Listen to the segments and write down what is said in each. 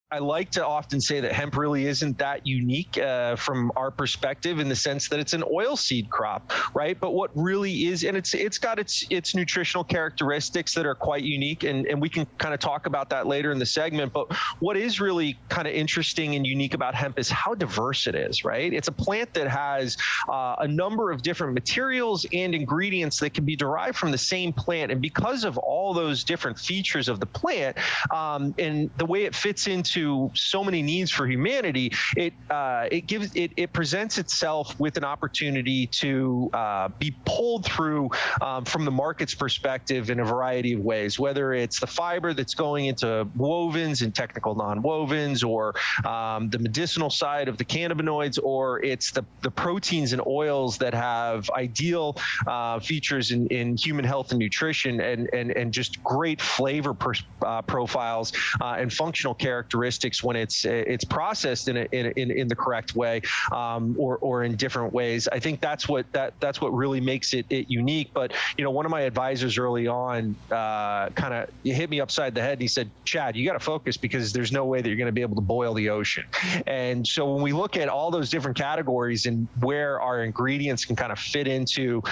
I like to often say that hemp really isn't that unique from our perspective, in the sense that it's an oilseed crop, right? But what really is, and it's got its nutritional characteristics that are quite unique, and we can kind of talk about that later in the segment. But what is really kind of interesting and unique about hemp is how diverse it is, right? It's a plant that has a number of different materials and ingredients that can be derived from the same plant, and because of all those different features of the plant, and the way it fits into so many needs for humanity, it presents itself with an opportunity to be pulled through from the market's perspective in a variety of ways, whether it's the fiber that's going into wovens and technical non-wovens, or the medicinal side of the cannabinoids, or it's the proteins and oils that have ideal features in human health and nutrition, and just great flavor profiles and functional characteristics when it's processed in the correct way, or in different ways. I think that's what really makes it unique. But one of my advisors early on kind of hit me upside the head, and he said, "Chad, you got to focus, because there's no way that you're going to be able to boil the ocean." And so when we look at all those different categories and where our ingredients can kind of fit into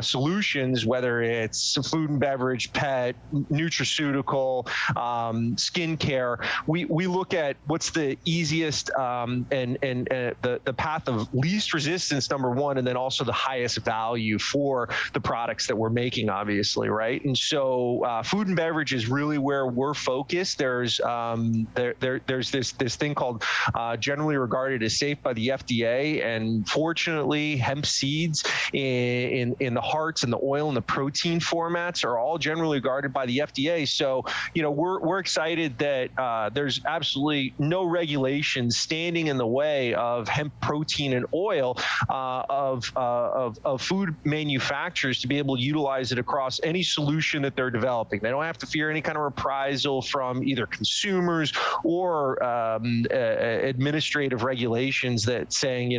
solutions, whether it's food and beverage, pet, nutraceutical, skincare, we look at what's the easiest and the path of least resistance, number one, and then also the highest value for the products that we're making, obviously, right? And so food and beverage is really where we're focused. There's this thing called generally regarded as safe by the FDA, and fortunately, hemp seeds in the hearts and the oil and the protein formats are all generally regarded by the FDA. So we're excited that there's absolutely no regulations standing in the way of hemp protein and oil of food manufacturers to be able to utilize it across any solution that they're developing. They don't have to fear any kind of reprisal from either consumers or administrative regulations that saying,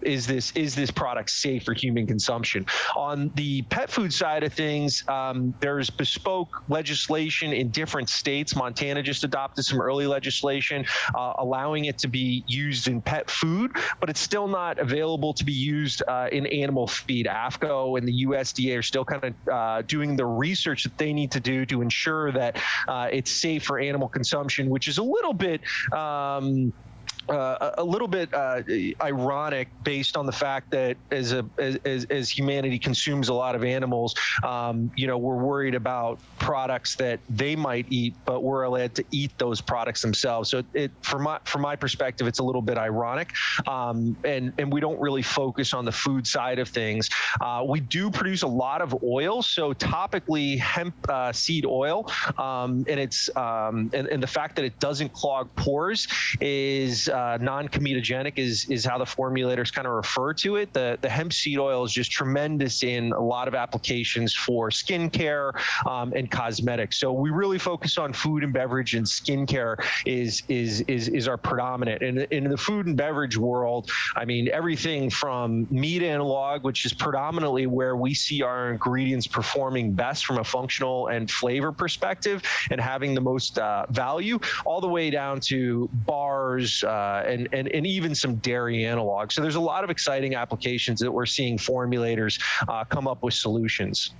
is this product safe for human consumption? On the pet food side of things, there's bespoke legislation in different states. Montana just adopted some early legislation allowing it to be used in pet food, but it's still not available to be used in animal feed. AFCO and the USDA are still kind of doing the research that they need to do to ensure that it's safe for animal consumption, which is a little bit ironic based on the fact that as humanity consumes a lot of animals, we're worried about products that they might eat, but we're allowed to eat those products themselves. So from my perspective, it's a little bit ironic, and we don't really focus on the food side of things. We do produce a lot of oil, so topically hemp seed oil, and it's and the fact that it doesn't clog pores is non-comedogenic is how the formulators kind of refer to it. The hemp seed oil is just tremendous in a lot of applications for skincare and cosmetics. So we really focus on food and beverage, and skincare is our predominant. And in the food and beverage world, I mean, everything from meat analog, which is predominantly where we see our ingredients performing best from a functional and flavor perspective and having the most value, all the way down to bars, and even some dairy analog. So there's a lot of exciting applications that we're seeing formulators come up with solutions.